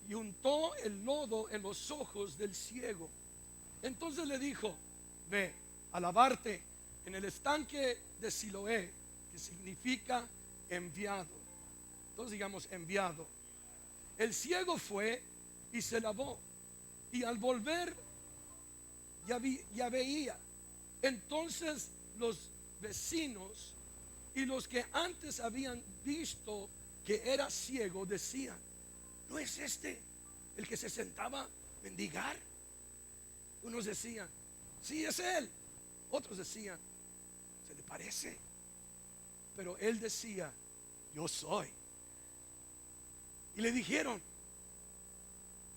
y untó el lodo en los ojos del ciego. Entonces le dijo: ve a lavarte en el estanque de Siloé, que significa enviado. Entonces digamos enviado. El ciego fue y se lavó, y al volver ya veía. Entonces los vecinos y los que antes habían visto que era ciego decían: ¿no es este el que se sentaba a mendigar? Unos decían: sí, es él. Otros decían: se le parece. Pero él decía: yo soy. Y le dijeron: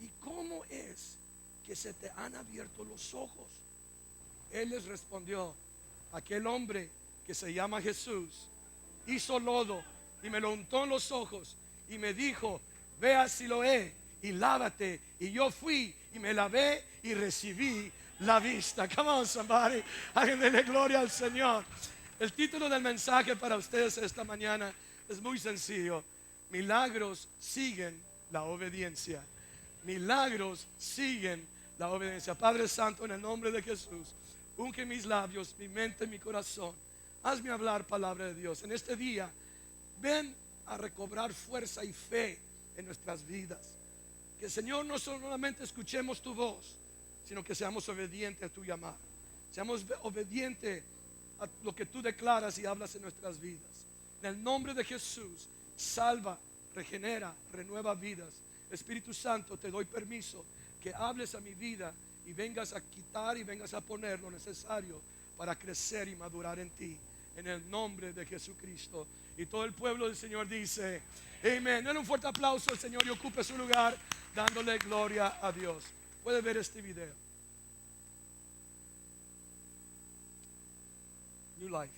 ¿y cómo es que se te han abierto los ojos? Él les respondió: aquel hombre que se llama Jesús hizo lodo y me lo untó en los ojos y me dijo: ve a Siloé y lávate. Y yo fui y me lavé y recibí la vista. Come on, somebody. Alguien dele gloria al Señor. El título del mensaje para ustedes esta mañana es muy sencillo: milagros siguen la obediencia. Milagros siguen la obediencia. Padre Santo, en el nombre de Jesús, unge mis labios, mi mente, mi corazón. Hazme hablar palabra de Dios. En este día, ven a recobrar fuerza y fe en nuestras vidas. Que, Señor, no solamente escuchemos tu voz, sino que seamos obedientes a tu llamada. Seamos obedientes a lo que tú declaras y hablas en nuestras vidas. En el nombre de Jesús, salva, regenera, renueva vidas. Espíritu Santo, te doy permiso que hables a mi vida y vengas a quitar y vengas a poner lo necesario para crecer y madurar en ti. En el nombre de Jesucristo. Y todo el pueblo del Señor dice: amén. Denle un fuerte aplauso al Señor y ocupe su lugar dándole gloria a Dios. Puede ver este video. New Life.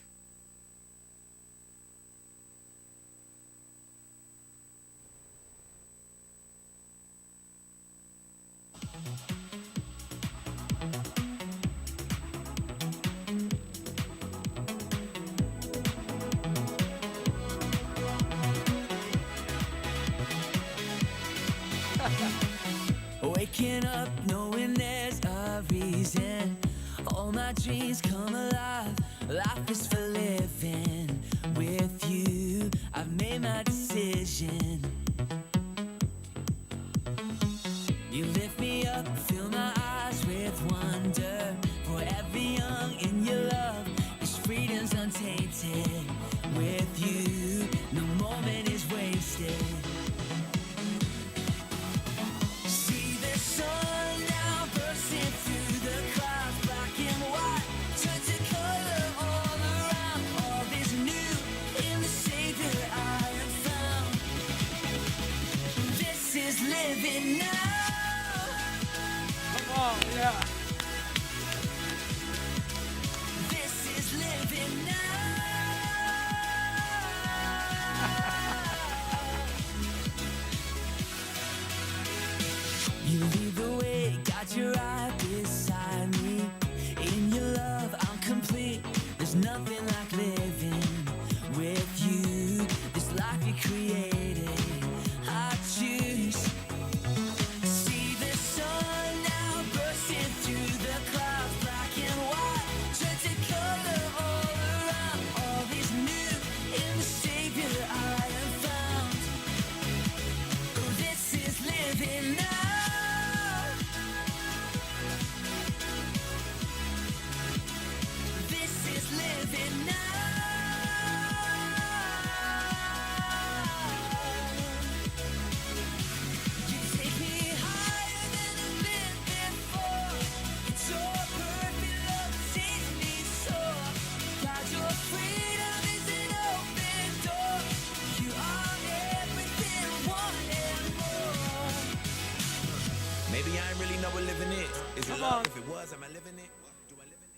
Waking up knowing there's a reason. All my dreams come alive. Life is for living. With you, I've made my decision. You lift me up, fill my eyes with wonder. Forever young in your love, this freedom's untainted. With you, no moment is wasted. See the sun now bursting through the clouds, black and white, turn to color all around. All is new in the Savior I have found. This is living now. Come on, yeah. This is living now. You lead the way, got your eye beside me. In your love, I'm complete. There's nothing like living with you. This life you created, I choose. See the sun now bursting through the clouds, black and white, turn to color all around. All is new in the Savior I have found. Oh, this is living now. This is living now. You take me higher than I've been before. It's your perfect love takes me soar. God, your freedom is an open door. You are everything, one and more. Maybe I ain't really know what living is. Is it Come love? on. If it was, am I living it? Do I live in it?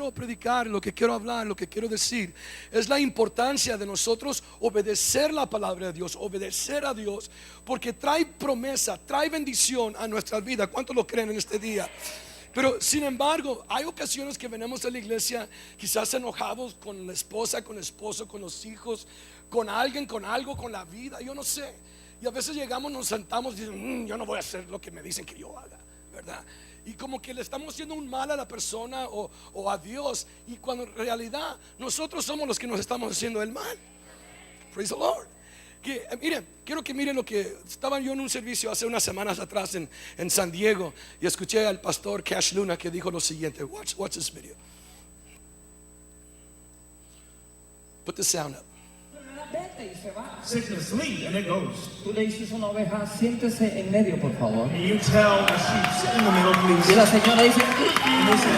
quiero predicar, lo que quiero hablar, lo que quiero decir, es la importancia de nosotros obedecer la palabra de Dios, obedecer a Dios, porque trae promesa, trae bendición a nuestra vida. ¿Cuántos lo creen en este día? Pero sin embargo, hay ocasiones que venimos a la iglesia quizás enojados con la esposa, con el esposo, con los hijos, con alguien, con algo, con la vida, yo no sé. Y a veces llegamos, nos sentamos y dicen, yo no voy a hacer lo que me dicen que yo haga, ¿verdad? Y como que le estamos haciendo un mal a la persona o a Dios, y cuando en realidad nosotros somos los que nos estamos haciendo el mal. Praise the Lord. Miren, quiero que miren lo que estaba yo en un servicio hace unas semanas atrás en San Diego, y escuché al pastor Cash Luna que dijo lo siguiente. Watch this video. Put the sound up. Vete y se va. Sickness, leave, and it goes. Tú le dices a una oveja, siéntese en medio, por favor. And you tell the sheep, sit in the middle, Y please. la señora dice, And they say,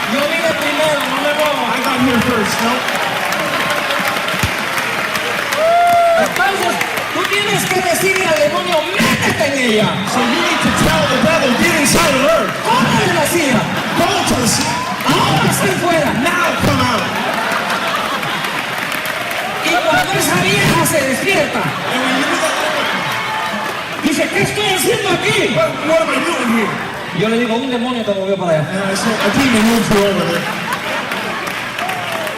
yo vine primero, no me muevo. I got here first, no? Entonces, tú tienes que decirle al demonio, métete en ella. So you need to tell the devil, get inside of her. Córrele la silla. Go to the seat. Ahora estoy fuera. Now come out. Y cuando esa vieja se despierta, And when you do that, dice, ¿qué estoy haciendo aquí? what am I doing here? Yo le digo, un demonio te movió para allá. And I said, a demon moved you over there.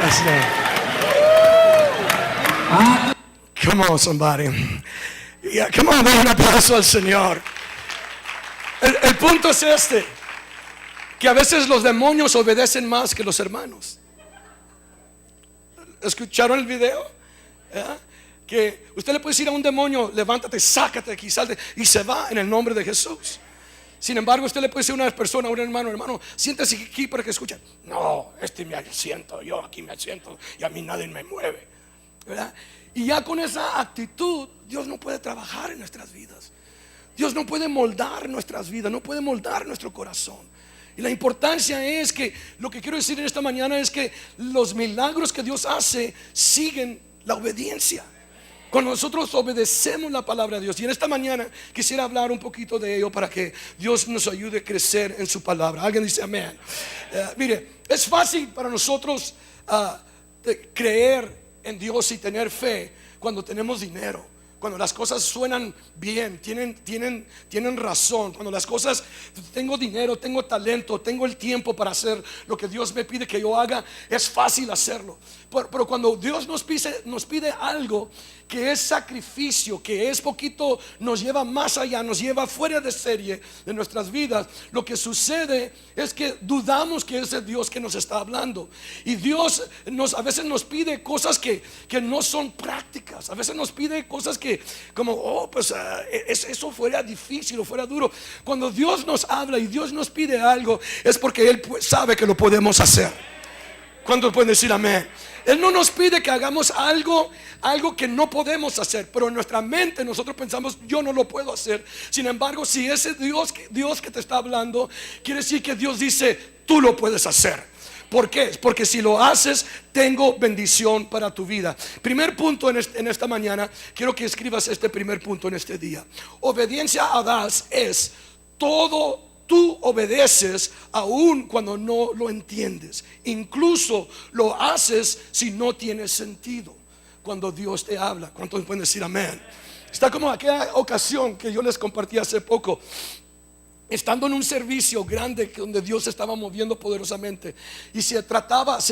That's it. Ah, Come on, somebody. Yeah, come on, den un aplauso al Señor. El punto es este, que a veces los demonios obedecen más que los hermanos. ¿Escucharon el video? Que usted le puede decir a un demonio, levántate, sácate aquí, salte, y se va en el nombre de Jesús. Sin embargo, usted le puede decir a una persona, a un hermano, siéntese aquí para que escuche. No, me asiento, yo aquí me asiento y a mí nadie me mueve, ¿verdad? Y ya con esa actitud, Dios no puede trabajar en nuestras vidas. Dios no puede moldar nuestras vidas, no puede moldar nuestro corazón. Y la importancia es que, lo que quiero decir en esta mañana es que los milagros que Dios hace siguen la obediencia. Cuando nosotros obedecemos la palabra de Dios. Y en esta mañana quisiera hablar un poquito de ello para que Dios nos ayude a crecer en su palabra. Alguien dice amén. Mire, es fácil para nosotros creer en Dios y tener fe cuando tenemos dinero, cuando las cosas suenan bien, tienen razón, cuando las cosas, tengo dinero, tengo talento, tengo el tiempo para hacer lo que Dios me pide que yo haga, es fácil hacerlo. Pero cuando Dios nos pide algo que es sacrificio, que es poquito, nos lleva más allá, nos lleva fuera de serie de nuestras vidas, lo que sucede es que dudamos que es el Dios que nos está hablando. Y Dios a veces nos pide cosas que no son prácticas. A veces nos pide cosas que como, eso fuera difícil o fuera duro. Cuando Dios nos habla y Dios nos pide algo, es porque Él sabe que lo podemos hacer. ¿Cuántos pueden decir amén? Él no nos pide que hagamos algo que no podemos hacer, pero en nuestra mente nosotros pensamos, yo no lo puedo hacer. Sin embargo, si ese Dios que te está hablando, quiere decir que Dios dice, tú lo puedes hacer. ¿Por qué? Porque si lo haces, tengo bendición para tu vida. Primer punto en esta mañana, quiero que escribas este primer punto en este día. Obediencia audaz es todo. Tú obedeces aún cuando no lo entiendes. Incluso lo haces si no tiene sentido. Cuando Dios te habla. ¿Cuántos pueden decir amén? Está como aquella ocasión que yo les compartí hace poco. Estando en un servicio grande donde Dios se estaba moviendo poderosamente. Y se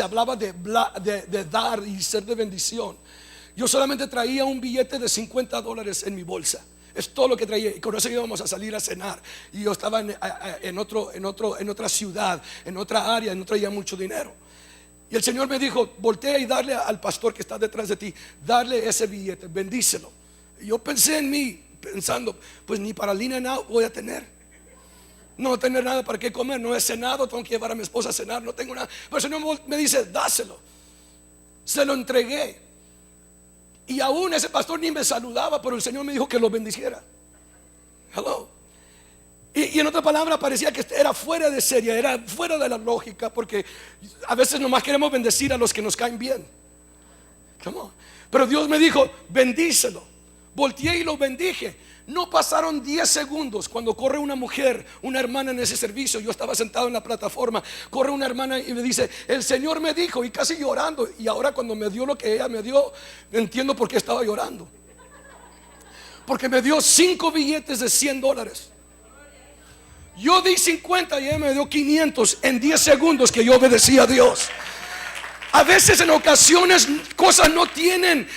hablaba de dar y ser de bendición. Yo solamente traía un billete de $50 en mi bolsa. Es todo lo que traía, y con eso íbamos a salir a cenar. Y yo estaba en otra ciudad, en otra área, no traía mucho dinero. Y el Señor me dijo, voltea y darle al pastor que está detrás de ti, darle ese billete, bendícelo. Y yo pensé en mí, pensando, pues ni para línea nada voy a tener. No tener nada para qué comer, no he cenado, tengo que llevar a mi esposa a cenar, no tengo nada. Pero el Señor me dice, dáselo. Se lo entregué. Y aún ese pastor ni me saludaba, pero el Señor me dijo que lo bendijera. Hello. Y en otra palabra parecía que era fuera de serie, era fuera de la lógica, porque a veces nomás queremos bendecir a los que nos caen bien. Come on. Pero Dios me dijo, bendícelo. Volteé y lo bendije. No pasaron 10 segundos cuando corre una mujer, una hermana en ese servicio. Yo estaba sentado en la plataforma. Corre una hermana y me dice: el Señor me dijo, y casi llorando. Y ahora cuando me dio lo que ella me dio, entiendo por qué estaba llorando. Porque me dio 5 billetes de $100. Yo di 50 y ella me dio 500 en 10 segundos que yo obedecí a Dios. A veces, en ocasiones, cosas no tienen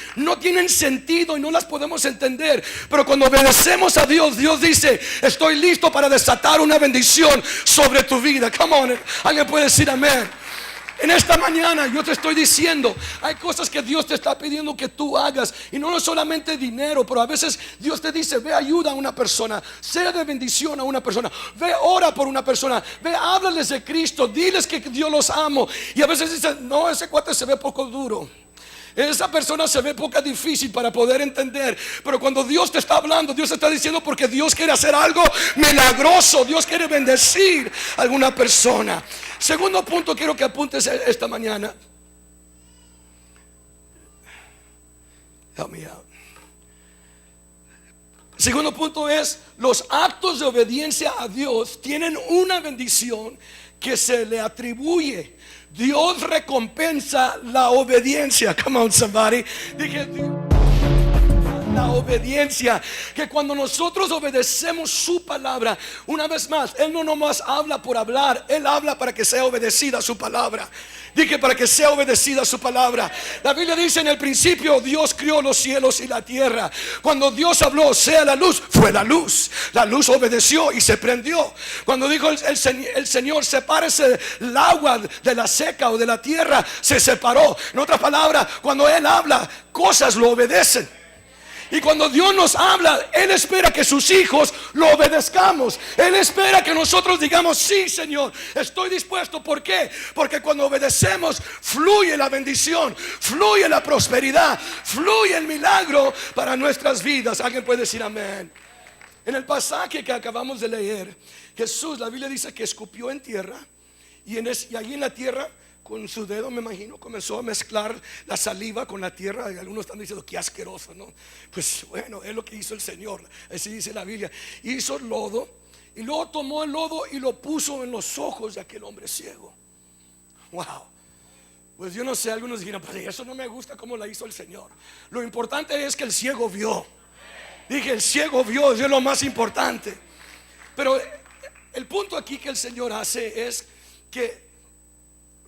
sentido y no las podemos entender. Pero cuando obedecemos a Dios, Dios dice: estoy listo para desatar una bendición sobre tu vida. Come on, alguien puede decir amén. En esta mañana yo te estoy diciendo, hay cosas que Dios te está pidiendo que tú hagas. Y no solamente dinero, pero a veces Dios te dice: ve, ayuda a una persona, sea de bendición a una persona, ve, ora por una persona, ve, háblales de Cristo, diles que Dios los amo. Y a veces dicen: no, ese cuate se ve poco duro, esa persona se ve poco difícil para poder entender. Pero cuando Dios te está hablando, Dios te está diciendo porque Dios quiere hacer algo milagroso. Dios quiere bendecir a alguna persona. Segundo punto, quiero que apuntes esta mañana. Help me out. Segundo punto es: los actos de obediencia a Dios tienen una bendición que se le atribuye. Dios recompensa la obediencia. Come on, somebody. Dije, la obediencia, que cuando nosotros obedecemos su palabra, una vez más, Él no nomás habla por hablar, Él habla para que sea obedecida su palabra. Dije, para que sea obedecida su palabra. La Biblia dice: en el principio Dios crió los cielos y la tierra. Cuando Dios habló, sea la luz, fue la luz. La luz obedeció y se prendió. Cuando dijo el Señor: sepárese el agua de la seca o de la tierra, se separó. En otras palabras, cuando Él habla, cosas lo obedecen. Y cuando Dios nos habla, Él espera que sus hijos lo obedezcamos. Él espera que nosotros digamos: sí, Señor, estoy dispuesto. ¿Por qué? Porque cuando obedecemos, fluye la bendición, fluye la prosperidad, fluye el milagro para nuestras vidas. Alguien puede decir amén. En el pasaje que acabamos de leer, Jesús, la Biblia dice que escupió en tierra. Y allí en la tierra, con su dedo, me imagino, comenzó a mezclar la saliva con la tierra. Y algunos están diciendo: qué asqueroso, ¿no? Pues bueno, es lo que hizo el Señor. Así dice la Biblia. Hizo lodo, y luego tomó el lodo y lo puso en los ojos de aquel hombre ciego. Wow. Pues yo no sé, algunos dijeron: pues eso no me gusta como la hizo el Señor. Lo importante es que el ciego vio. Dije, el ciego vio, eso es lo más importante. Pero el punto aquí que el Señor hace es que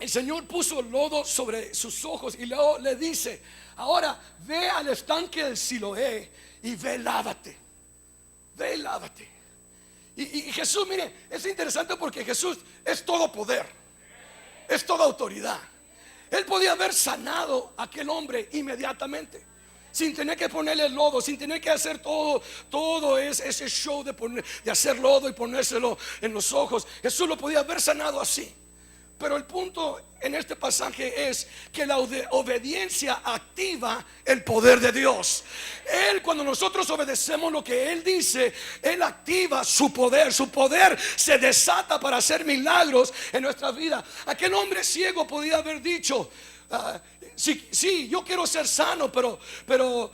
el Señor puso lodo sobre sus ojos y luego le dice: ahora ve al estanque del Siloé y ve, lávate. Ve, lávate. Y Jesús, mire, es interesante porque Jesús es todo poder, es toda autoridad. Él podía haber sanado a aquel hombre inmediatamente, sin tener que ponerle lodo, sin tener que hacer todo ese show de hacer lodo y ponérselo en los ojos. Jesús lo podía haber sanado así. Pero el punto en este pasaje es que la obediencia activa el poder de Dios. Él, cuando nosotros obedecemos lo que Él dice, Él activa su poder. Su poder se desata para hacer milagros en nuestra vida. Aquel hombre ciego podía haber dicho: sí, yo quiero ser sano, pero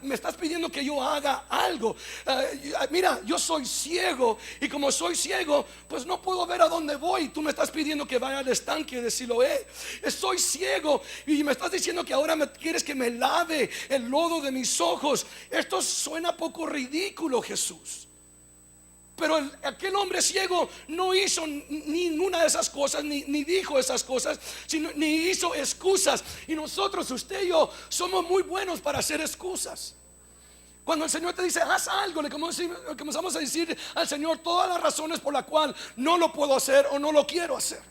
me estás pidiendo que yo haga algo. Mira, yo soy ciego, y como soy ciego, pues no puedo ver a dónde voy. Tú me estás pidiendo que vaya al estanque de Siloé. Soy ciego y me estás diciendo que ahora quieres que me lave el lodo de mis ojos. Esto suena poco ridículo, Jesús. Pero aquel hombre ciego no hizo ninguna de esas cosas, ni dijo esas cosas, ni hizo excusas. Y nosotros, usted y yo, somos muy buenos para hacer excusas. Cuando el Señor te dice: haz algo, le comenzamos a decir al Señor todas las razones por las cuales no lo puedo hacer o no lo quiero hacer.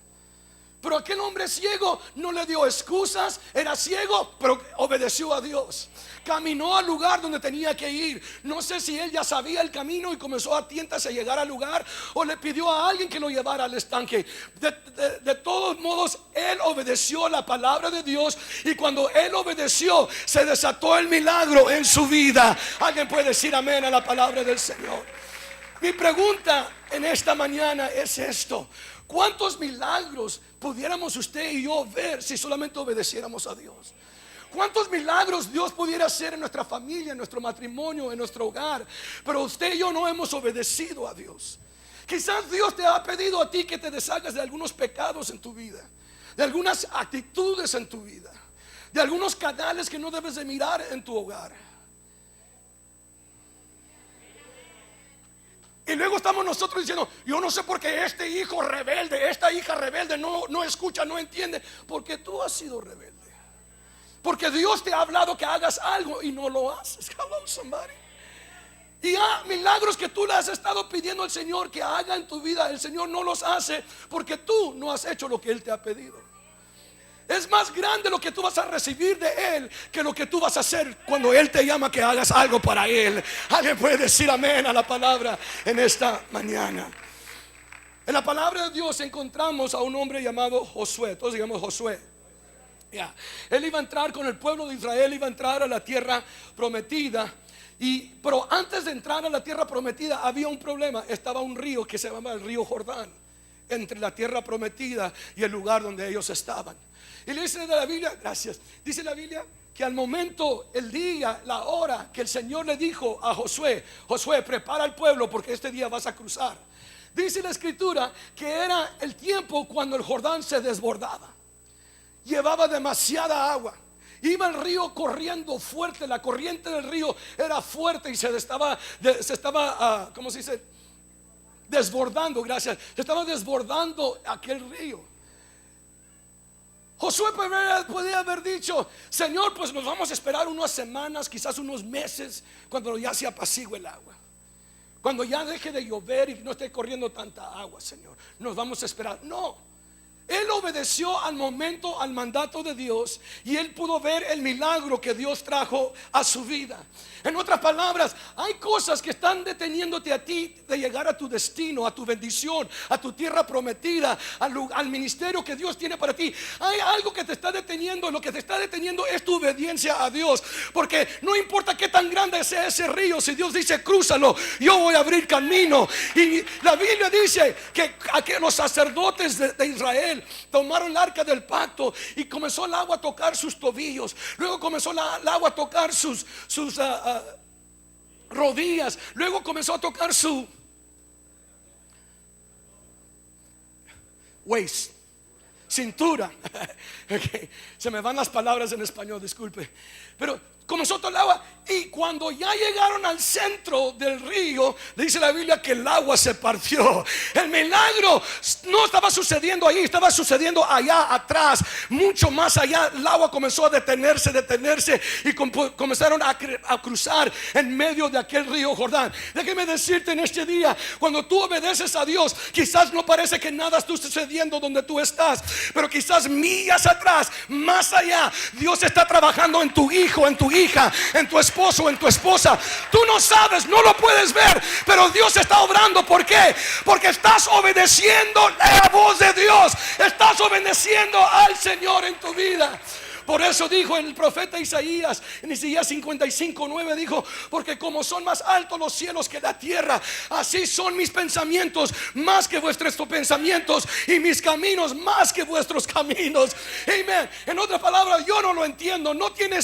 Pero aquel hombre ciego no le dio excusas. Era ciego, pero obedeció a Dios. Caminó al lugar donde tenía que ir. No sé si él ya sabía el camino y comenzó a tientas a llegar al lugar, o le pidió a alguien que lo llevara al estanque. De todos modos, él obedeció la palabra de Dios, y cuando él obedeció, se desató el milagro en su vida. Alguien puede decir amén a la palabra del Señor. Mi pregunta en esta mañana es esto: ¿cuántos milagros pudiéramos usted y yo ver si solamente obedeciéramos a Dios? ¿Cuántos milagros Dios pudiera hacer en nuestra familia, en nuestro matrimonio, en nuestro hogar? Pero usted y yo no hemos obedecido a Dios. Quizás Dios te ha pedido a ti que te deshagas de algunos pecados en tu vida, de algunas actitudes en tu vida, de algunos canales que no debes de mirar en tu hogar. Y luego estamos nosotros diciendo: yo no sé por qué este hijo rebelde, esta hija rebelde no escucha, no entiende. Porque tú has sido rebelde. Porque Dios te ha hablado que hagas algo y no lo haces. Hello, somebody. Y milagros que tú le has estado pidiendo al Señor que haga en tu vida, el Señor no los hace porque tú no has hecho lo que Él te ha pedido. Es más grande lo que tú vas a recibir de Él que lo que tú vas a hacer cuando Él te llama que hagas algo para Él. Alguien puede decir amén a la palabra en esta mañana. En la palabra de Dios encontramos a un hombre llamado Josué. Todos digamos Josué. Él iba a entrar con el pueblo de Israel, iba a entrar a la tierra prometida. Pero antes de entrar a la tierra prometida había un problema. Estaba un río que se llama el río Jordán entre la tierra prometida y el lugar donde ellos estaban. Y le dice de la Biblia, gracias, dice la Biblia que al momento, el día, la hora que el Señor le dijo a Josué: Josué, prepara al pueblo porque este día vas a cruzar. Dice la escritura que era el tiempo cuando el Jordán se desbordaba. Llevaba demasiada agua. Iba el río corriendo fuerte. La corriente del río era fuerte y se estaba ¿cómo se dice? Desbordando, gracias. Se estaba desbordando aquel río. Josué podía haber dicho: Señor, pues nos vamos a esperar unas semanas, quizás unos meses, cuando ya se apacigüe el agua, cuando ya deje de llover y no esté corriendo tanta agua, Señor, nos vamos a esperar. No. Él obedeció al momento, al mandato de Dios, y él pudo ver el milagro que Dios trajo a su vida. En otras palabras, hay cosas que están deteniéndote a ti de llegar a tu destino, a tu bendición, a tu tierra prometida, al ministerio que Dios tiene para ti. Hay algo que te está deteniendo. Lo que te está deteniendo es tu obediencia a Dios. Porque no importa qué tan grande sea ese río, si Dios dice crúzalo, yo voy a abrir camino. Y la Biblia dice que los sacerdotes de Israel tomaron el arca del pacto y comenzó el agua a tocar sus tobillos. Luego comenzó el agua a tocar sus rodillas. Luego comenzó a tocar su waist, cintura. Okay. Se me van las palabras en español, disculpe. Pero comenzó todo el agua. Y cuando ya llegaron al centro del río, dice la Biblia que el agua se partió. El milagro no estaba sucediendo ahí, estaba sucediendo allá atrás, mucho más allá. El agua comenzó a detenerse y comenzaron a cruzar en medio de aquel río Jordán. Déjeme decirte en este día, cuando tú obedeces a Dios, quizás no parece que nada está sucediendo donde tú estás, pero quizás millas atrás, más allá, Dios está trabajando en tu hijo, en tu hija, en tu esposo, en tu esposa. Tú no sabes, no lo puedes ver, pero Dios está obrando. ¿Por qué? Porque estás obedeciendo la voz de Dios, estás obedeciendo al Señor en tu vida. Por eso dijo el profeta Isaías, en Isaías 55:9, dijo: porque como son más altos los cielos que la tierra, así son mis pensamientos más que vuestros pensamientos, y mis caminos más que vuestros caminos. Amén. En otras palabras, yo no lo entiendo, no tiene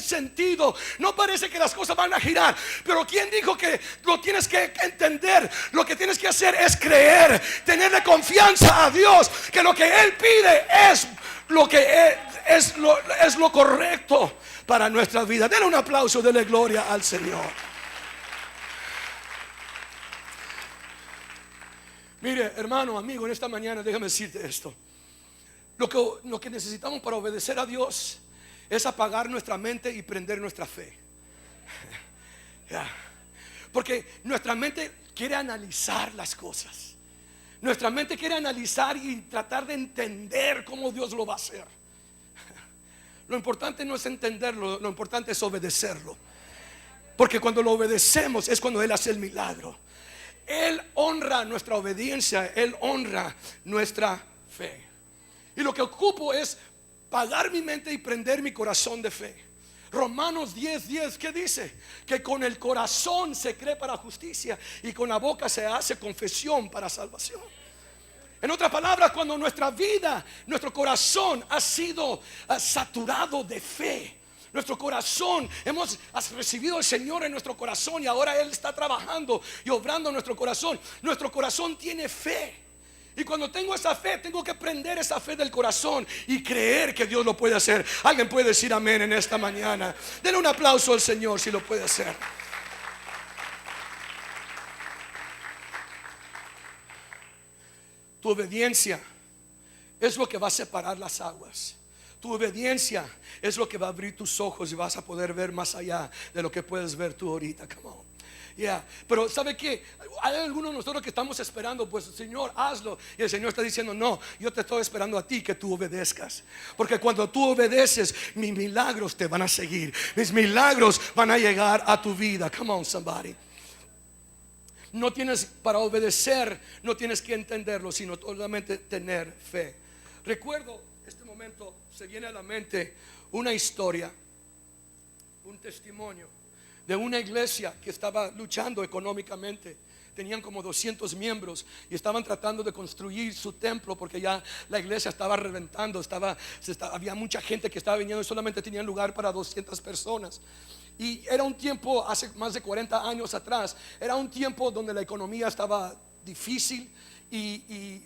sentido, no parece que las cosas van a girar. Pero ¿quién dijo que lo tienes que entender? Lo que tienes que hacer es creer, tenerle confianza a Dios, que lo que Él pide es lo que es lo correcto para nuestra vida. Denle un aplauso, denle gloria al Señor. Mire, hermano, amigo, en esta mañana déjame decirte esto. Lo que necesitamos para obedecer a Dios es apagar nuestra mente y prender nuestra fe. Porque nuestra mente quiere analizar las cosas. Nuestra mente quiere analizar y tratar de entender cómo Dios lo va a hacer. Lo importante no es entenderlo, lo importante es obedecerlo. Porque cuando lo obedecemos es cuando Él hace el milagro. Él honra nuestra obediencia, Él honra nuestra fe. Y lo que ocupo es apagar mi mente y prender mi corazón de fe. Romanos 10:10, ¿qué dice? Que con el corazón se cree para justicia y con la boca se hace confesión para salvación. En otras palabras, cuando nuestra vida, nuestro corazón ha sido saturado de fe, nuestro corazón, has recibido al Señor en nuestro corazón y ahora Él está trabajando y obrando en nuestro corazón tiene fe. Y cuando tengo esa fe, tengo que prender esa fe del corazón y creer que Dios lo puede hacer. Alguien puede decir amén en esta mañana. Denle un aplauso al Señor si lo puede hacer. Tu obediencia es lo que va a separar las aguas. Tu obediencia es lo que va a abrir tus ojos y vas a poder ver más allá de lo que puedes ver tú ahorita. Come on. Yeah. Pero ¿sabe qué? Hay algunos de nosotros que estamos esperando, pues Señor, hazlo. Y el Señor está diciendo, no, yo te estoy esperando a ti que tú obedezcas. Porque cuando tú obedeces, mis milagros te van a seguir. Mis milagros van a llegar a tu vida. Come on, somebody. No tienes, para obedecer, no tienes que entenderlo, sino solamente tener fe. Recuerdo, este momento se viene a la mente una historia, un testimonio de una iglesia que estaba luchando económicamente. Tenían como 200 miembros y estaban tratando de construir su templo porque ya la iglesia estaba reventando, había mucha gente que estaba viniendo y solamente tenían lugar para 200 personas. Y era un tiempo, hace más de 40 años atrás, era un tiempo donde la economía estaba difícil y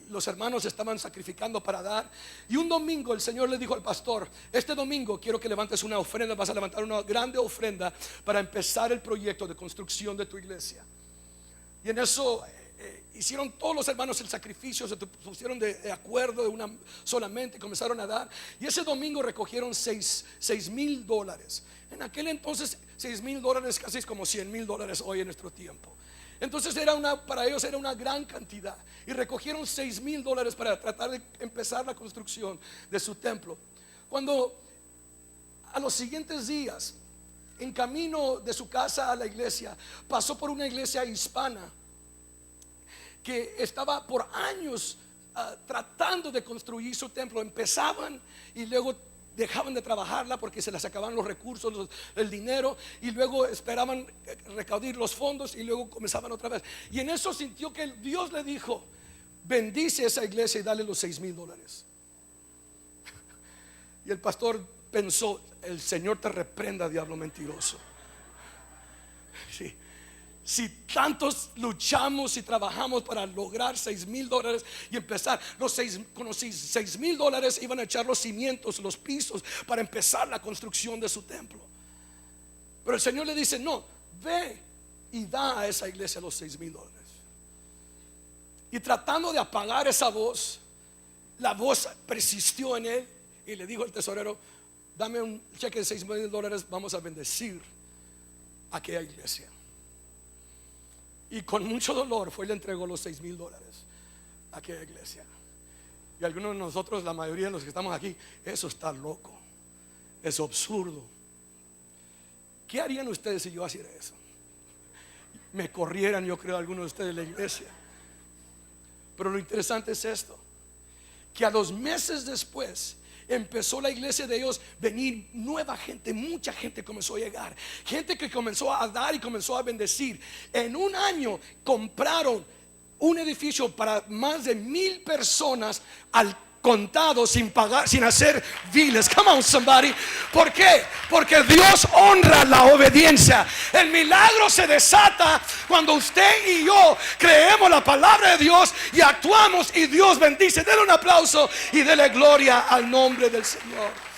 los hermanos estaban sacrificando para dar. Y un domingo el Señor le dijo al pastor, este domingo quiero que levantes una ofrenda, vas a levantar una grande ofrenda para empezar el proyecto de construcción de tu iglesia. Y en eso hicieron todos los hermanos el sacrificio, se pusieron de acuerdo de una solamente, comenzaron a dar. Y ese domingo recogieron $6,000. En aquel entonces $6,000 casi es como $100,000 hoy en nuestro tiempo. Entonces para ellos era una gran cantidad. Y recogieron $6,000 para tratar de empezar la construcción de su templo. Cuando a los siguientes días, en camino de su casa a la iglesia, pasó por una iglesia hispana que estaba por años tratando de construir su templo. Empezaban y luego dejaban de trabajarla porque se les acababan los recursos, el dinero, y luego esperaban recaudar los fondos y luego comenzaban otra vez. Y en eso sintió que Dios le dijo, bendice esa iglesia y dale los $6,000. Y el pastor pensó, el Señor te reprenda, diablo mentiroso. Sí. Si tantos luchamos y trabajamos para lograr $6,000 y empezar, con los $6,000 iban a echar los cimientos, los pisos para empezar la construcción de su templo. Pero el Señor le dice, no, ve y da a esa iglesia los $6,000. Y tratando de apagar esa voz, la voz persistió en él y le dijo al tesorero, dame un cheque de $6,000, vamos a bendecir a aquella iglesia. Y con mucho dolor fue y le entregó los $6,000 a aquella iglesia. Y algunos de nosotros, la mayoría de los que estamos aquí, eso está loco, es absurdo. ¿Qué harían ustedes si yo hiciera eso? Me corrieran, yo creo, algunos de ustedes de la iglesia. Pero lo interesante es esto, que a 2 meses después empezó la iglesia de ellos venir nueva gente, mucha gente comenzó a llegar, gente que comenzó a dar y comenzó a bendecir. En un año compraron un edificio para más de 1,000 personas al contado, sin pagar, sin hacer biles. Come on, somebody. ¿Por qué? Porque Dios honra la obediencia. El milagro se desata cuando usted y yo creemos la palabra de Dios y actuamos, y Dios bendice. Denle un aplauso y dele gloria al nombre del Señor.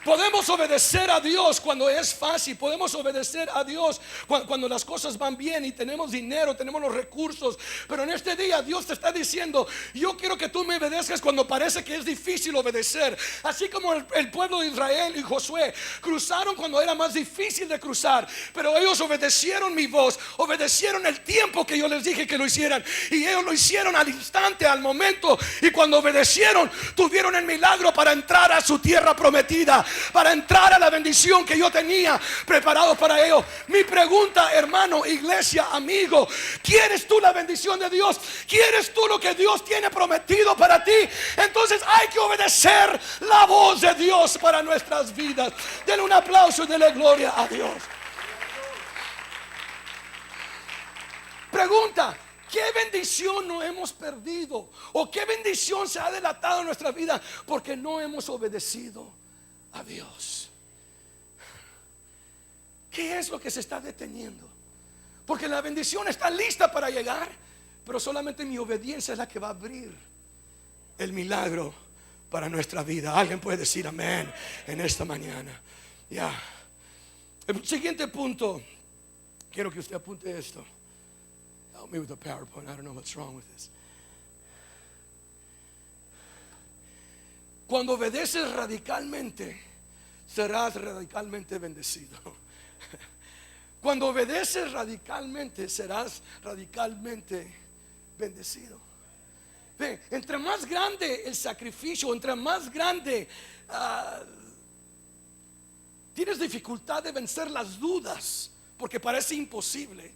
Podemos obedecer a Dios cuando es fácil. Podemos obedecer a Dios cuando las cosas van bien y tenemos dinero, tenemos los recursos. Pero en este día Dios te está diciendo, yo quiero que tú me obedezcas cuando parece que es difícil obedecer. Así como el pueblo de Israel y Josué cruzaron cuando era más difícil de cruzar, pero ellos obedecieron mi voz, obedecieron el tiempo que yo les dije que lo hicieran, y ellos lo hicieron al instante, al momento. Y cuando obedecieron, tuvieron el milagro para entrar a su tierra prometida, para entrar a la bendición que yo tenía preparado para ellos. Mi pregunta, hermano, iglesia, amigo, ¿quieres tú la bendición de Dios? ¿Quieres tú lo que Dios tiene prometido para ti? Entonces hay que obedecer la voz de Dios para nuestras vidas. Denle un aplauso y denle gloria a Dios. Pregunta, ¿Qué bendición no hemos perdido? ¿O qué bendición se ha delatado en nuestra vida porque no hemos obedecido a Dios? ¿Qué es lo que se está deteniendo? Porque la bendición está lista para llegar, pero solamente mi obediencia es la que va a abrir el milagro para nuestra vida. Alguien puede decir amén en esta mañana. Ya. El siguiente punto, quiero que usted apunte esto. Help me with the PowerPoint. I don't know what's wrong with this. Cuando obedeces radicalmente, serás radicalmente bendecido. Cuando obedeces radicalmente, serás radicalmente bendecido. Ve, entre más grande el sacrificio, entre más grande tienes dificultad de vencer las dudas, porque parece imposible.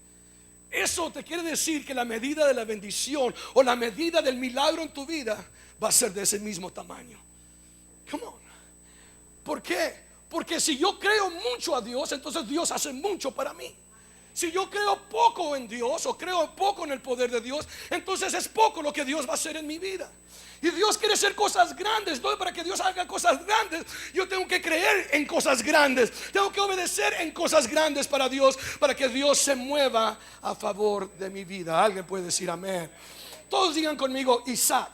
Eso te quiere decir que la medida de la bendición o la medida del milagro en tu vida va a ser de ese mismo tamaño. Come on. ¿Por qué? Porque si yo creo mucho a Dios, entonces Dios hace mucho para mí. Si yo creo poco en Dios o creo poco en el poder de Dios, entonces es poco lo que Dios va a hacer en mi vida. Y Dios quiere hacer cosas grandes. Entonces, para que Dios haga cosas grandes, yo tengo que creer en cosas grandes. Tengo que obedecer en cosas grandes para Dios, para que Dios se mueva a favor de mi vida. Alguien puede decir amén. Todos digan conmigo Isaac.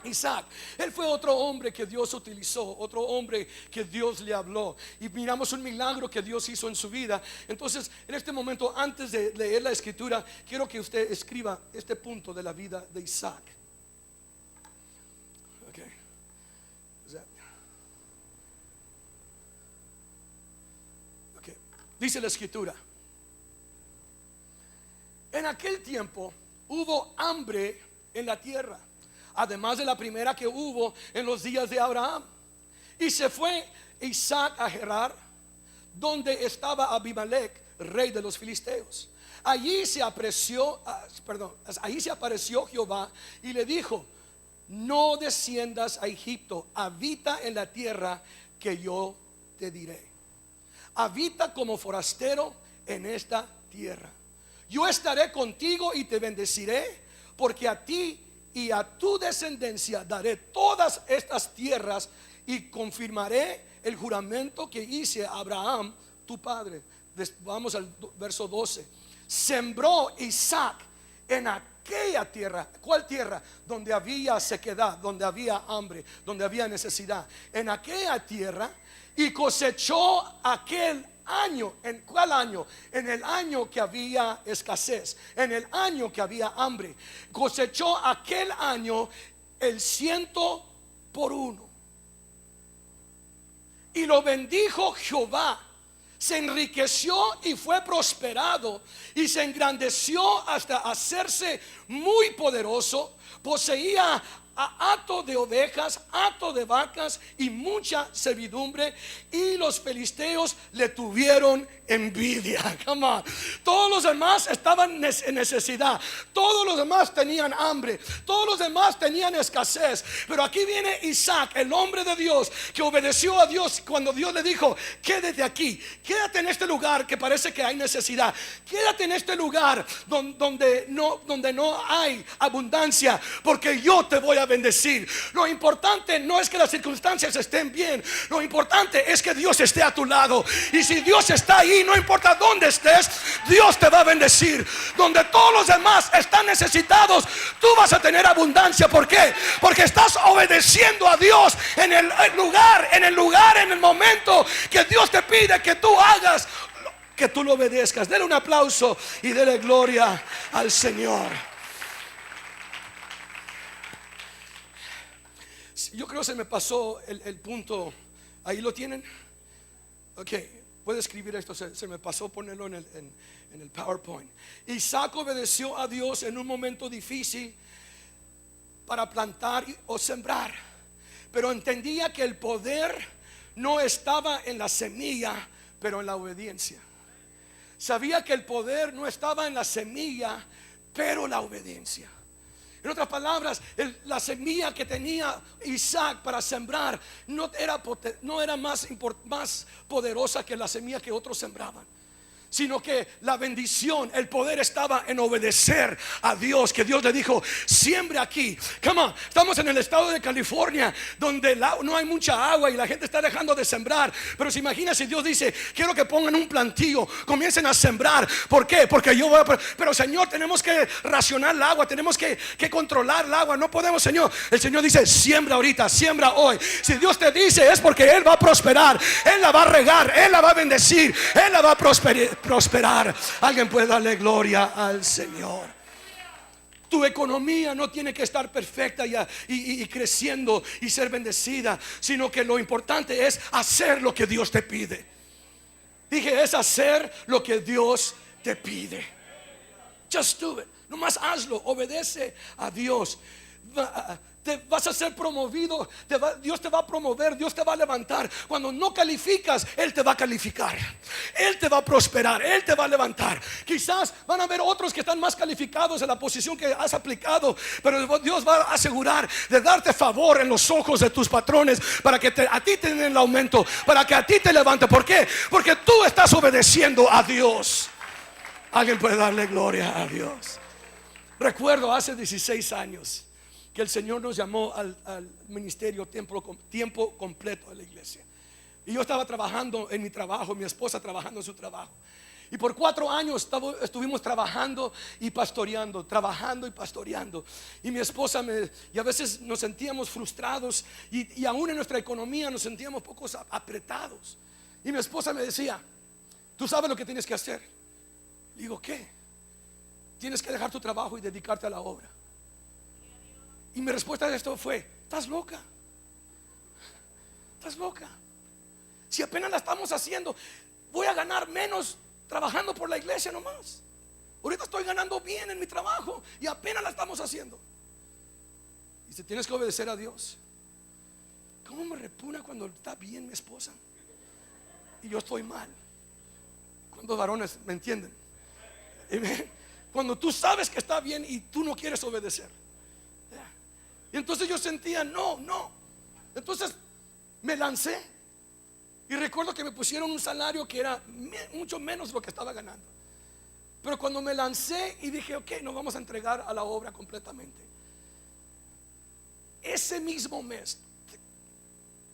Isaac, él fue otro hombre que Dios utilizó, otro hombre que Dios le habló, y miramos un milagro que Dios hizo en su vida. Entonces, en este momento, antes de leer la escritura, quiero que usted escriba este punto de la vida de Isaac. Okay. Okay. Dice la escritura: en aquel tiempo hubo hambre en la tierra, además de la primera que hubo en los días de Abraham. Y se fue Isaac a Gerar, donde estaba Abimelech, rey de los filisteos. Allí se apareció Jehová y le dijo: no desciendas a Egipto, habita en la tierra que yo te diré. Habita como forastero en esta tierra. Yo estaré contigo y te bendeciré, porque a ti y a tu descendencia daré todas estas tierras, y confirmaré el juramento que hice a Abraham tu padre. Vamos al verso 12. Sembró Isaac en aquella tierra. ¿Cuál tierra? Donde había sequedad, donde había hambre, donde había necesidad. En aquella tierra, y cosechó aquel año. ¿En cuál año? En el año que había escasez, en el año que había hambre. Cosechó aquel año el 100 por 1. Y lo bendijo Jehová, se enriqueció y fue prosperado, y se engrandeció hasta hacerse muy poderoso. Poseía hato de ovejas, hato de vacas y mucha servidumbre, y los filisteos le tuvieron envidia. Come on. Todos los demás estaban en necesidad, todos los demás tenían hambre, todos los demás tenían escasez, pero aquí viene Isaac, el hombre de Dios, que obedeció a Dios cuando Dios le dijo: quédate aquí, quédate en este lugar que parece que hay necesidad, quédate en este lugar donde no hay abundancia, porque yo te voy a bendecir. Lo importante no es que las circunstancias estén bien, lo importante es que Dios esté a tu lado. Y si Dios está ahí, no importa dónde estés, Dios te va a bendecir. Donde todos los demás están necesitados, tú vas a tener abundancia. ¿Por qué? Porque estás obedeciendo a Dios en el momento que Dios te pide que tú hagas, que tú lo obedezcas. Dele un aplauso y dele gloria al Señor. Yo creo que se me pasó el punto. Ahí lo tienen. Ok, puede escribir esto. Se me pasó ponerlo en el PowerPoint. Isaac obedeció a Dios en un momento difícil para plantar o sembrar, pero entendía que el poder no estaba en la semilla, pero en la obediencia. Sabía que el poder no estaba en la semilla, pero la obediencia. En otras palabras, la semilla que tenía Isaac para sembrar no era más poderosa que la semilla que otros sembraban. sino que la bendición, el poder estaba en obedecer a Dios. Que Dios le dijo: siembre aquí. Come on. Estamos en el estado de California, donde no hay mucha agua y la gente está dejando de sembrar. Pero se imagina si Dios dice: quiero que pongan un plantío, comiencen a sembrar. ¿Por qué? Porque yo voy a... Pero Señor, tenemos que racionar el agua, tenemos que controlar el agua. No podemos, Señor. El Señor dice: siembra ahorita, siembra hoy. Si Dios te dice, es porque Él va a prosperar, Él la va a regar, Él la va a bendecir, Él la va a prosperar. Alguien puede darle gloria al Señor. Tu economía no tiene que estar perfecta y creciendo y ser bendecida, sino que lo importante es hacer lo que Dios te pide. Dije, es hacer lo que Dios te pide. Just do it. Nomás hazlo, obedece a Dios. Te vas a ser promovido, Dios te va a promover, Dios te va a levantar. Cuando no calificas, Él te va a calificar, Él te va a prosperar, Él te va a levantar. Quizás van a haber otros que están más calificados en la posición que has aplicado, pero Dios va a asegurar de darte favor en los ojos de tus patrones, para que a ti te den el aumento, para que a ti te levante. ¿Por qué? Porque tú estás obedeciendo a Dios. Alguien puede darle gloria a Dios. Recuerdo hace 16 años que el Señor nos llamó al ministerio tiempo completo de la iglesia. Y yo estaba trabajando en mi trabajo, mi esposa trabajando en su trabajo. Y por 4 años estuvimos trabajando y pastoreando, trabajando y pastoreando. Y mi esposa y a veces nos sentíamos frustrados y aún en nuestra economía nos sentíamos pocos apretados. Y mi esposa me decía: tú sabes lo que tienes que hacer. Le digo: ¿qué? Tienes que dejar tu trabajo y dedicarte a la obra. Y mi respuesta a esto fue: estás loca. Estás loca. Si apenas la estamos haciendo, voy a ganar menos trabajando por la iglesia nomás. Ahorita estoy ganando bien en mi trabajo y apenas la estamos haciendo. Y si tienes que obedecer a Dios. ¿Cómo me repugna cuando está bien mi esposa y yo estoy mal? ¿Cuántos varones me entienden? Cuando tú sabes que está bien y tú no quieres obedecer. Y entonces yo sentía no. Entonces me lancé. Y recuerdo que me pusieron un salario que era mucho menos de lo que estaba ganando. Pero cuando me lancé y dije: ok, nos vamos a entregar a la obra completamente. Ese mismo mes,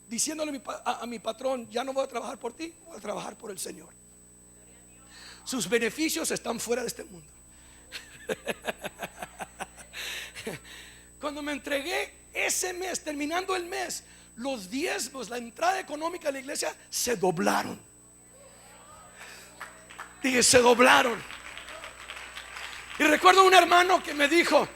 diciéndole a mi patrón: ya no voy a trabajar por ti, voy a trabajar por el Señor. Sus beneficios están fuera de este mundo. Cuando me entregué ese mes, terminando el mes, los diezmos, la entrada económica de la iglesia se doblaron. Dije: se doblaron. Y recuerdo un hermano que me dijo: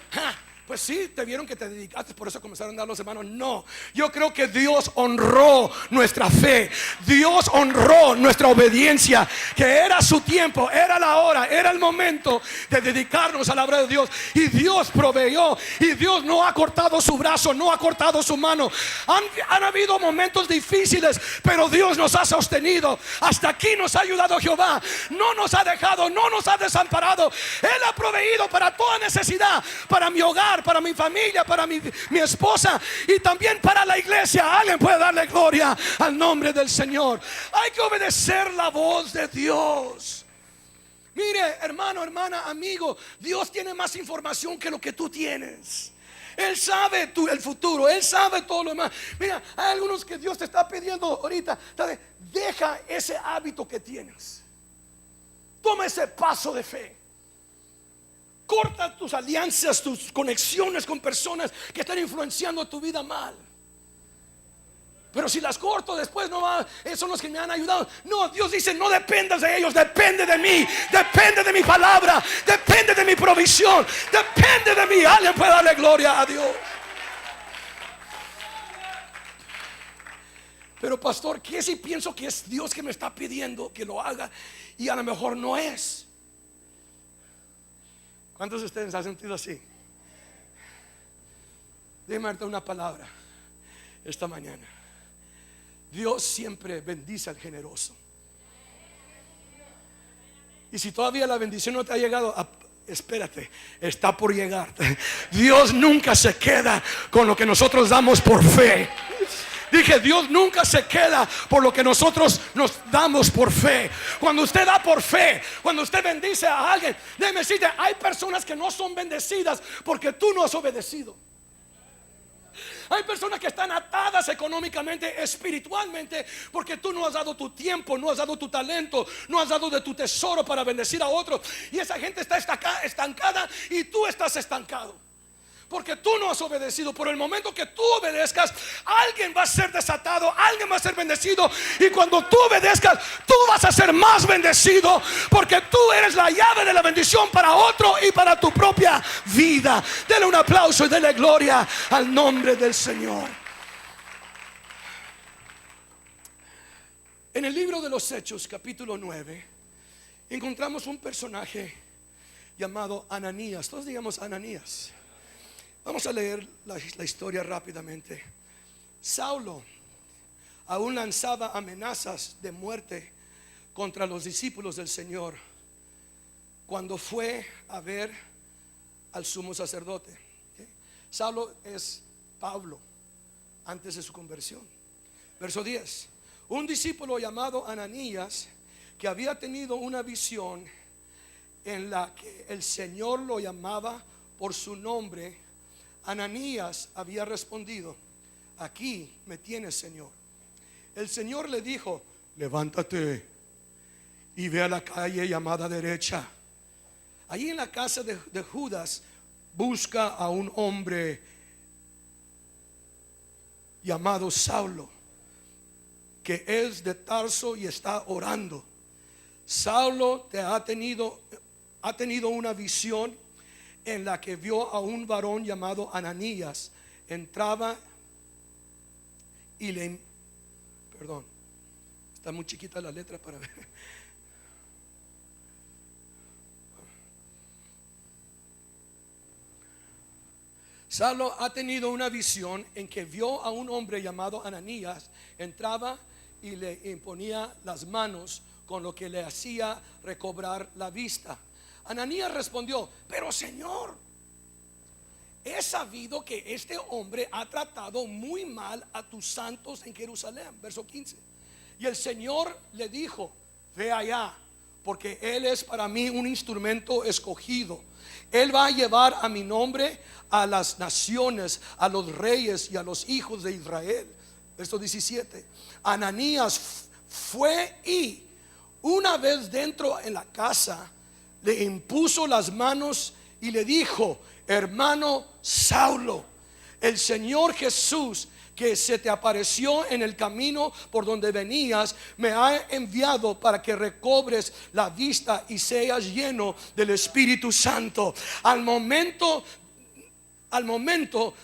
pues sí, te vieron que te dedicaste, por eso comenzaron a dar los hermanos. No, yo creo que Dios honró nuestra fe, Dios honró nuestra obediencia, que era su tiempo, era la hora, era el momento de dedicarnos a la obra de Dios. Y Dios proveyó, y Dios no ha cortado su brazo, no ha cortado su mano. Han habido momentos difíciles, pero Dios nos ha sostenido. Hasta aquí nos ha ayudado Jehová. No nos ha dejado, no nos ha desamparado. Él ha proveído para toda necesidad, para mi hogar, para mi familia, para mi esposa y también para la iglesia. Alguien puede darle gloria al nombre del Señor. Hay que obedecer la voz de Dios. Mire, hermano, hermana, amigo, Dios tiene más información que lo que tú tienes. Él sabe el futuro, Él sabe todo lo demás. Mira, hay algunos que Dios te está pidiendo ahorita: deja ese hábito que tienes, toma ese paso de fe. Corta tus alianzas, tus conexiones con personas que están influenciando tu vida mal. Pero si las corto después, no va, esos son los que me han ayudado. No, Dios dice: no dependas de ellos, depende de mí, depende de mi palabra, depende de mi provisión, depende de mí. Alguien puede darle gloria a Dios. Pero pastor, ¿qué si pienso que es Dios que me está pidiendo que lo haga y a lo mejor no es? ¿Cuántos de ustedes han sentido así? Déjame darte una palabra esta mañana. Dios siempre bendice al generoso. Y si todavía la bendición no te ha llegado, espérate, está por llegar. Dios nunca se queda con lo que nosotros damos por fe. Dije, Dios nunca se queda por lo que nosotros nos damos por fe. Cuando usted da por fe, cuando usted bendice a alguien, déjeme decirte, hay personas que no son bendecidas porque tú no has obedecido. Hay personas que están atadas económicamente, espiritualmente, porque tú no has dado tu tiempo, no has dado tu talento, no has dado de tu tesoro para bendecir a otros. Y esa gente está estancada y tú estás estancado, porque tú no has obedecido. Por el momento que tú obedezcas, alguien va a ser desatado, alguien va a ser bendecido. Y cuando tú obedezcas, tú vas a ser más bendecido, porque tú eres la llave de la bendición para otro y para tu propia vida. Dele un aplauso y dele gloria al nombre del Señor. En el libro de los Hechos, capítulo 9, encontramos un personaje llamado Ananías. Todos digamos Ananías. Vamos a leer la historia rápidamente. Saulo aún lanzaba amenazas de muerte contra los discípulos del Señor cuando fue a ver al sumo sacerdote. Saulo es Pablo antes de su conversión. Verso 10. Un discípulo llamado Ananías, que había tenido una visión en la que el Señor lo llamaba por su nombre, Ananías había respondido: aquí me tienes, Señor. El Señor le dijo: levántate y ve a la calle llamada derecha. Allí en la casa de Judas busca a un hombre llamado Saulo, que es de Tarso y está orando. Saulo ha tenido una visión en la que vio a un varón llamado Ananías. Entraba y perdón, está muy chiquita la letra para ver. Saulo ha tenido una visión en que vio a un hombre llamado Ananías. Entraba y le imponía las manos, con lo que le hacía recobrar la vista. Ananías respondió: pero Señor, he sabido que este hombre ha tratado muy mal a tus santos en Jerusalén. Verso 15. Y el Señor le dijo: ve allá, porque él es para mí un instrumento escogido. Él va a llevar a mi nombre a las naciones, a los reyes y a los hijos de Israel. Verso 17. Ananías fue y una vez dentro en la casa, le impuso las manos y le dijo: hermano Saulo, el Señor Jesús, que se te apareció en el camino por donde venías, me ha enviado para que recobres la vista y seas lleno del Espíritu Santo. Al momento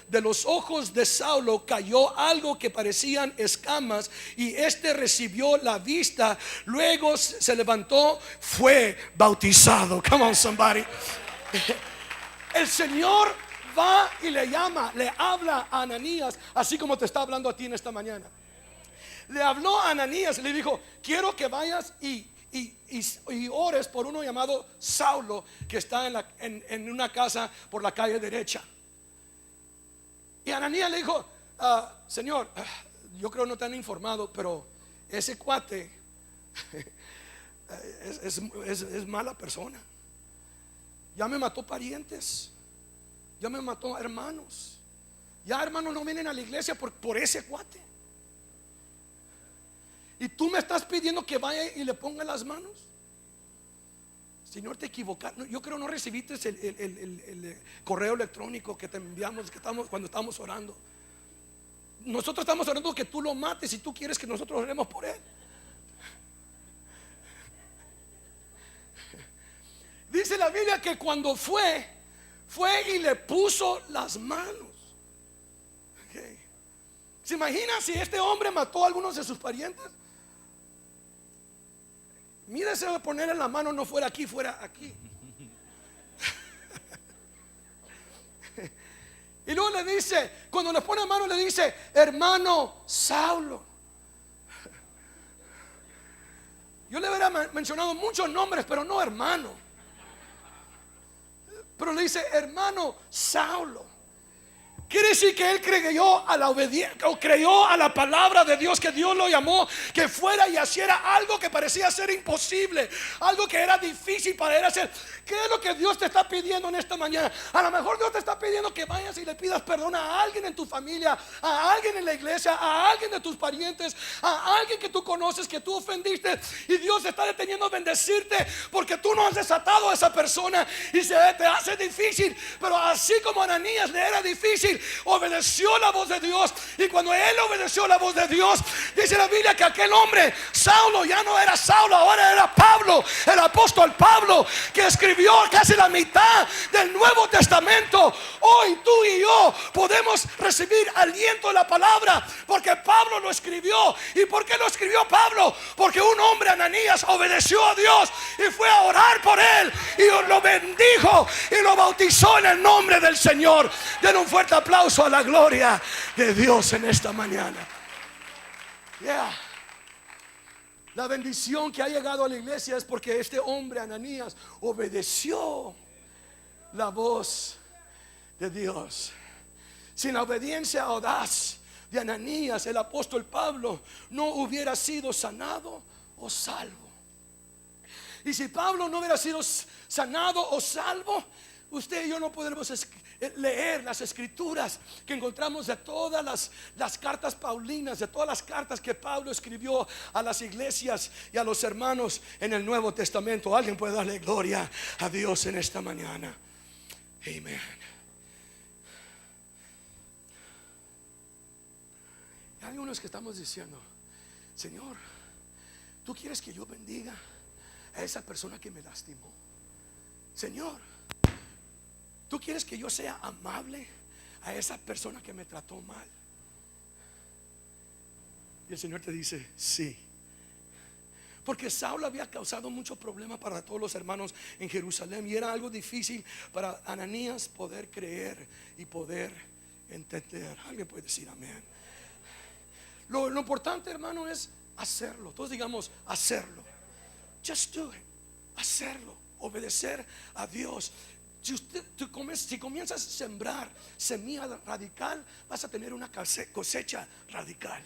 de los ojos de Saulo cayó algo que parecían escamas, y este recibió la vista. Luego se levantó, fue bautizado. Come on, somebody. El Señor va y le llama, le habla a Ananías, así como te está hablando a ti en esta mañana. Le habló a Ananías y le dijo: quiero que vayas y ores por uno llamado Saulo, que está en una casa por la calle derecha. Y Ananías le dijo: Señor, yo creo no te han informado, pero ese cuate es mala persona. Ya me mató parientes, ya me mató hermanos. Ya hermanos no vienen a la iglesia por ese cuate. Y tú me estás pidiendo que vaya y le ponga las manos. Señor, te equivocaste. Yo creo no recibiste el correo electrónico que te enviamos cuando estamos orando. Nosotros estamos orando que tú lo mates, y tú quieres que nosotros oremos por él. Dice la Biblia que cuando fue y le puso las manos. Okay. ¿Se imagina si este hombre mató a algunos de sus parientes? Mírese a ponerle la mano, no fuera aquí, fuera aquí. Y luego le dice, cuando le pone mano, le dice: hermano Saulo. Yo le hubiera mencionado muchos nombres, pero no hermano. Pero le dice: hermano Saulo, Quiere decir que él creyó a la obediencia, o creyó a la palabra de Dios, que Dios lo llamó que fuera y hiciera algo que parecía ser imposible, algo que era difícil para él hacer. ¿Qué es lo que Dios te está pidiendo en esta mañana? A lo mejor Dios te está pidiendo que vayas y le pidas perdón a alguien en tu familia, a alguien en la iglesia, a alguien de tus parientes, a alguien que tú conoces, que tú ofendiste, y Dios está deteniendo bendecirte porque tú no has desatado a esa persona y se te hace difícil. Pero así como a Ananías le era difícil, obedeció la voz de Dios, y cuando él obedeció la voz de Dios, dice la Biblia que aquel hombre, Saulo, ya no era Saulo, ahora era Pablo, el apóstol Pablo, que escribió casi la mitad del Nuevo Testamento. Hoy tú y yo podemos recibir aliento de la palabra porque Pablo lo escribió. ¿Y por qué lo escribió Pablo? Porque un hombre, Ananías, obedeció a Dios y fue a orar por él y lo bendijo y lo bautizó en el nombre del Señor. Den un fuerte aplauso a la gloria de Dios en esta mañana. La bendición que ha llegado a la iglesia es porque este hombre, Ananías, obedeció la voz de Dios. Sin la obediencia audaz de Ananías, el apóstol Pablo no hubiera sido sanado o salvo. Y si Pablo no hubiera sido sanado o salvo, usted y yo no podremos leer las escrituras que encontramos de todas las cartas paulinas, de todas las cartas que Pablo escribió a las iglesias y a los hermanos en el Nuevo Testamento. Alguien puede darle gloria a Dios en esta mañana. Amén. Hay unos que estamos diciendo: Señor, ¿tú quieres que yo bendiga a esa persona que me lastimó? Señor, ¿tú quieres que yo sea amable a esa persona que me trató mal? Y el Señor te dice: sí. Porque Saulo había causado mucho problema para todos los hermanos en Jerusalén, y era algo difícil para Ananías poder creer y poder entender. Alguien puede decir amén. Lo importante, hermano, es hacerlo. Todos digamos: hacerlo. Just do it. Hacerlo. Obedecer a Dios. Si comienzas a sembrar semilla radical, vas a tener una cosecha radical.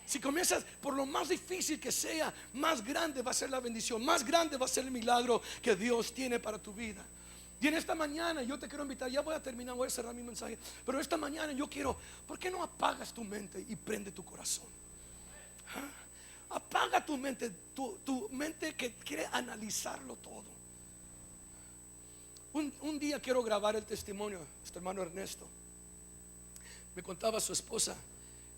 Si comienzas, por lo más difícil que sea, más grande va a ser la bendición, más grande va a ser el milagro que Dios tiene para tu vida. Y en esta mañana yo te quiero invitar, ya voy a terminar, voy a cerrar mi mensaje, pero esta mañana yo quiero, ¿por qué no apagas tu mente y prende tu corazón? Apaga tu mente, tu mente que quiere analizarlo todo. Un día quiero grabar el testimonio de este hermano Ernesto. Me contaba su esposa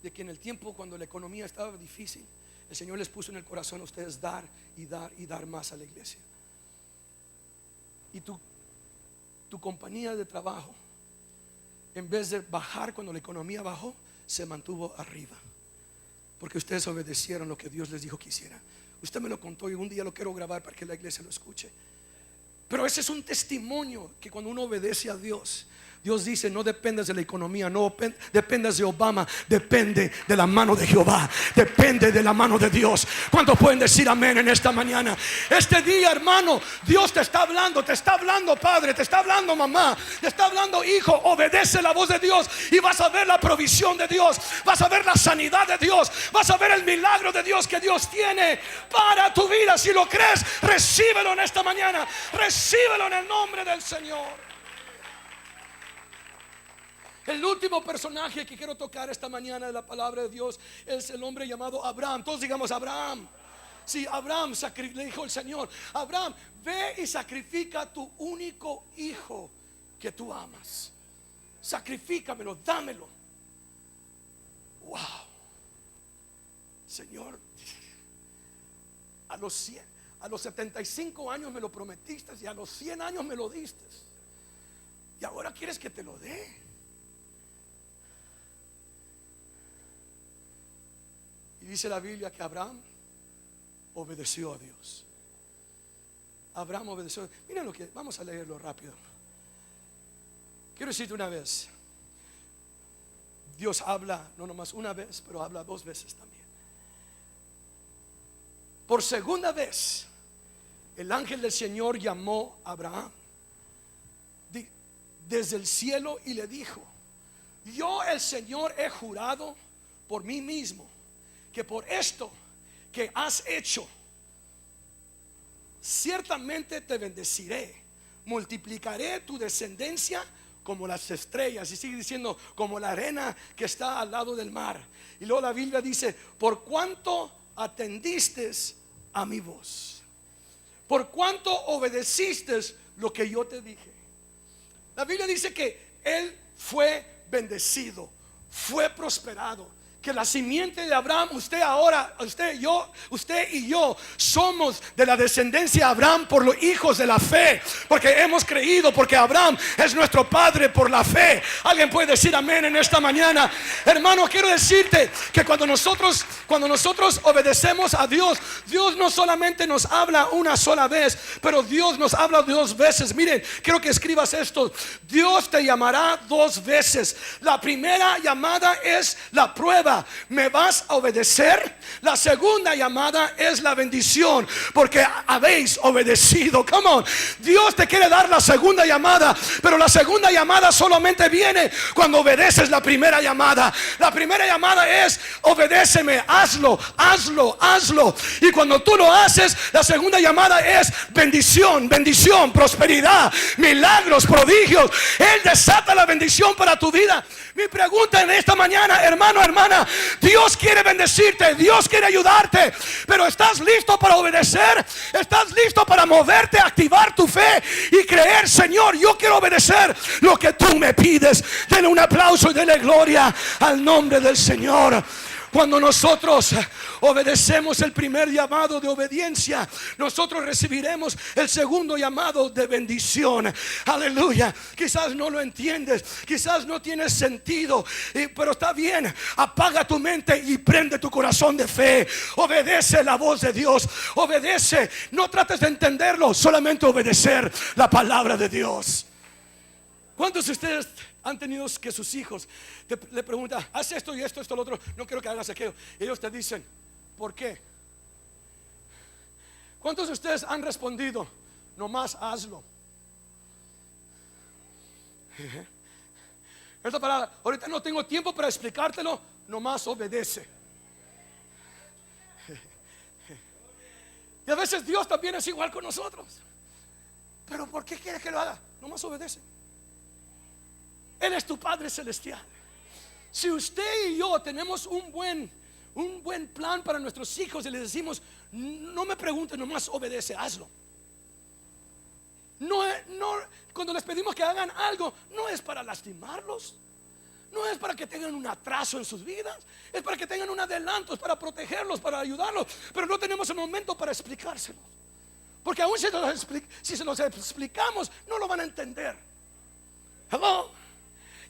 de que en el tiempo cuando la economía estaba difícil, el Señor les puso en el corazón a ustedes dar y dar y dar más a la iglesia. Y tu compañía de trabajo, en vez de bajar cuando la economía bajó, se mantuvo arriba, porque ustedes obedecieron lo que Dios les dijo que hicieran. Usted me lo contó y un día lo quiero grabar para que la iglesia lo escuche. Pero ese es un testimonio que cuando uno obedece a Dios, Dios dice: no dependas de la economía, no dependas de Obama, depende de la mano de Jehová, depende de la mano de Dios. ¿Cuántos pueden decir amén en esta mañana? Este día, hermano, Dios te está hablando padre, te está hablando mamá, te está hablando hijo. Obedece la voz de Dios y vas a ver la provisión de Dios, vas a ver la sanidad de Dios, vas a ver el milagro de Dios que Dios tiene para tu vida. Si lo crees, recíbelo en esta mañana, recíbelo en el nombre del Señor. El último personaje que quiero tocar esta mañana de la palabra de Dios es el hombre llamado Abraham. Todos digamos Abraham. Sí, Abraham le dijo el Señor: Abraham, ve y sacrifica a tu único hijo que tú amas. Sacrifícamelo, dámelo. Wow. Señor, a los 75 años me lo prometiste y a los 100 años me lo diste, y ahora quieres que te lo dé. Y dice la Biblia que Abraham obedeció a Dios. Abraham obedeció. Miren lo que, vamos a leerlo rápido. Quiero decirte una vez: Dios habla no nomás una vez, pero habla dos veces también. Por segunda vez, el ángel del Señor llamó a Abraham desde el cielo y le dijo: yo el Señor he jurado por mí mismo que por esto que has hecho, ciertamente te bendeciré, multiplicaré tu descendencia como las estrellas, y sigue diciendo, como la arena que está al lado del mar. Y luego la Biblia dice, por cuanto atendiste a mi voz, por cuanto obedeciste lo que yo te dije. La Biblia dice que él fue bendecido, fue prosperado, que la simiente de Abraham, usted y yo somos de la descendencia de Abraham por los hijos de la fe, porque hemos creído, porque Abraham es nuestro padre por la fe. Alguien puede decir amén en esta mañana. Hermano, quiero decirte que cuando nosotros obedecemos a Dios, Dios no solamente nos habla una sola vez, pero Dios nos habla 2 veces. Miren, quiero que escribas esto: Dios te llamará 2 veces. La primera llamada es la prueba. ¿Me vas a obedecer? La segunda llamada es la bendición, porque habéis obedecido. Come on. Dios te quiere dar la segunda llamada, pero la segunda llamada solamente viene cuando obedeces la primera llamada. La primera llamada es: obedéceme, hazlo. Y cuando tú lo haces, la segunda llamada es bendición, prosperidad, milagros, prodigios. Él desata la bendición para tu vida. Mi pregunta en esta mañana, hermano, hermana: Dios quiere bendecirte, Dios quiere ayudarte, pero ¿estás listo para obedecer? ¿Estás listo para moverte, activar tu fe y creer? Señor, yo quiero obedecer lo que tú me pides. Denle un aplauso y denle gloria al nombre del Señor. Cuando nosotros obedecemos el primer llamado de obediencia, nosotros recibiremos el segundo llamado de bendición. Aleluya. Quizás no lo entiendes, quizás no tiene sentido, pero está bien. Apaga tu mente y prende tu corazón de fe. Obedece la voz de Dios. Obedece. No trates de entenderlo, solamente obedecer la palabra de Dios. ¿Cuántos de ustedes han tenido que sus hijos le preguntan: haz esto y esto, lo otro, no quiero que hagas aquello? Y ellos te dicen: ¿por qué? ¿Cuántos de ustedes han respondido: nomás hazlo? Esta palabra: ahorita no tengo tiempo para explicártelo, nomás obedece. Y a veces Dios también es igual con nosotros. Pero ¿por qué quiere que lo haga? Nomás obedece. Él es tu Padre Celestial. Si usted y yo tenemos un buen plan para nuestros hijos y les decimos: no me pregunten, nomás obedece, hazlo. No, cuando les pedimos que hagan algo, no es para lastimarlos, no es para que tengan un atraso en sus vidas, es para que tengan un adelanto, es para protegerlos, para ayudarlos. Pero no tenemos el momento para explicárselos, porque aún si se los explicamos, no lo van a entender. Hello.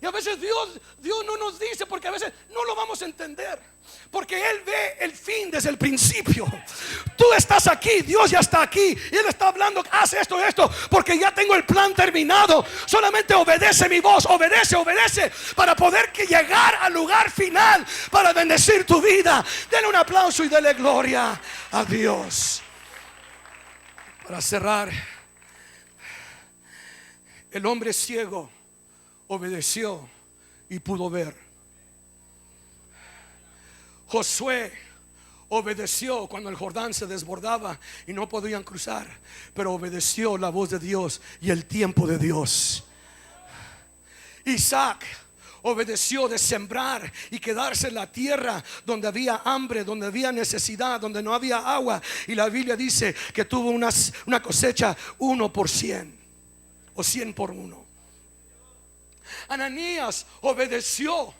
Y a veces Dios no nos dice, porque a veces no lo vamos a entender, porque Él ve el fin desde el principio. Tú estás aquí, Dios ya está aquí, y Él está hablando: haz esto, porque ya tengo el plan terminado. Solamente obedece mi voz, obedece, para poder llegar al lugar final, para bendecir tu vida. Denle un aplauso y dele gloria a Dios. Para cerrar, el hombre ciego obedeció y pudo ver. Josué obedeció cuando el Jordán se desbordaba y no podían cruzar, pero obedeció la voz de Dios y el tiempo de Dios. Isaac obedeció de sembrar y quedarse en la tierra donde había hambre, donde había necesidad, donde no había agua, y la Biblia dice que tuvo una cosecha 1 por 100 o 100 por 1. Ananías obedeció,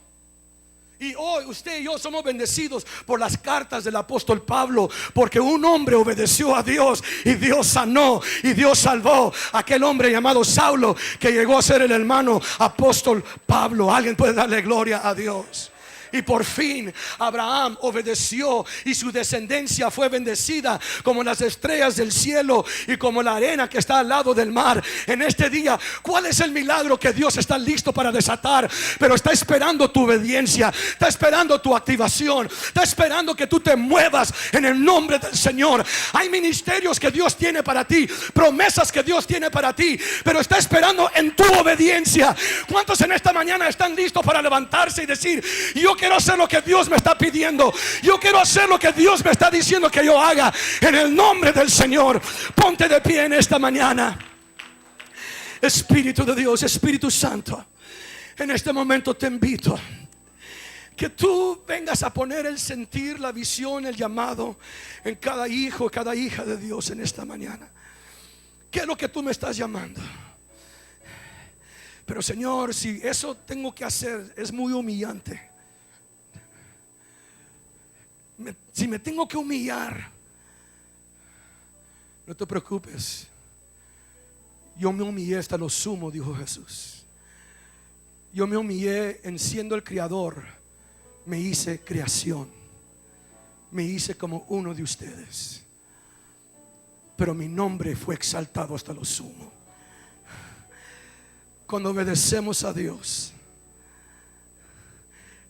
y hoy usted y yo somos bendecidos por las cartas del apóstol Pablo, porque un hombre obedeció a Dios y Dios sanó y Dios salvó a aquel hombre llamado Saulo, que llegó a ser el hermano apóstol Pablo. Alguien puede darle gloria a Dios. Y por fin Abraham obedeció y su descendencia fue bendecida como las estrellas del cielo y como la arena que está al lado del mar. En este día, ¿cuál es el milagro que Dios está listo para desatar? Pero está esperando tu obediencia, está esperando tu activación, está esperando que tú te muevas en el nombre del Señor. Hay ministerios que Dios tiene para ti, promesas que Dios tiene para ti, pero está esperando en tu obediencia. ¿Cuántos en esta mañana están listos para levantarse y decir: yo quiero hacer lo que Dios me está pidiendo, yo quiero hacer lo que Dios me está diciendo que yo haga, en el nombre del Señor? Ponte de pie en esta mañana. Espíritu de Dios, Espíritu Santo, en este momento te invito que tú vengas a poner el sentir, la visión, el llamado en cada hijo, cada hija de Dios en esta mañana. ¿Qué es lo que tú me estás llamando? Pero Señor, si eso tengo que hacer es muy humillante, si me tengo que humillar, no te preocupes. Yo me humillé hasta lo sumo, dijo Jesús. Yo me humillé en siendo el Creador. Me hice creación, me hice como uno de ustedes, pero mi nombre fue exaltado hasta lo sumo. Cuando obedecemos a Dios,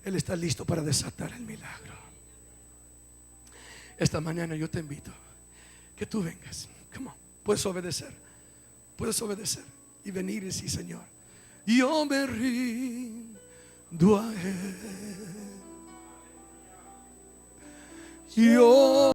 Él está listo para desatar el milagro. Esta mañana yo te invito que tú vengas. Come on. Puedes obedecer y venir y decir: Señor, yo me rindo a Él. Yo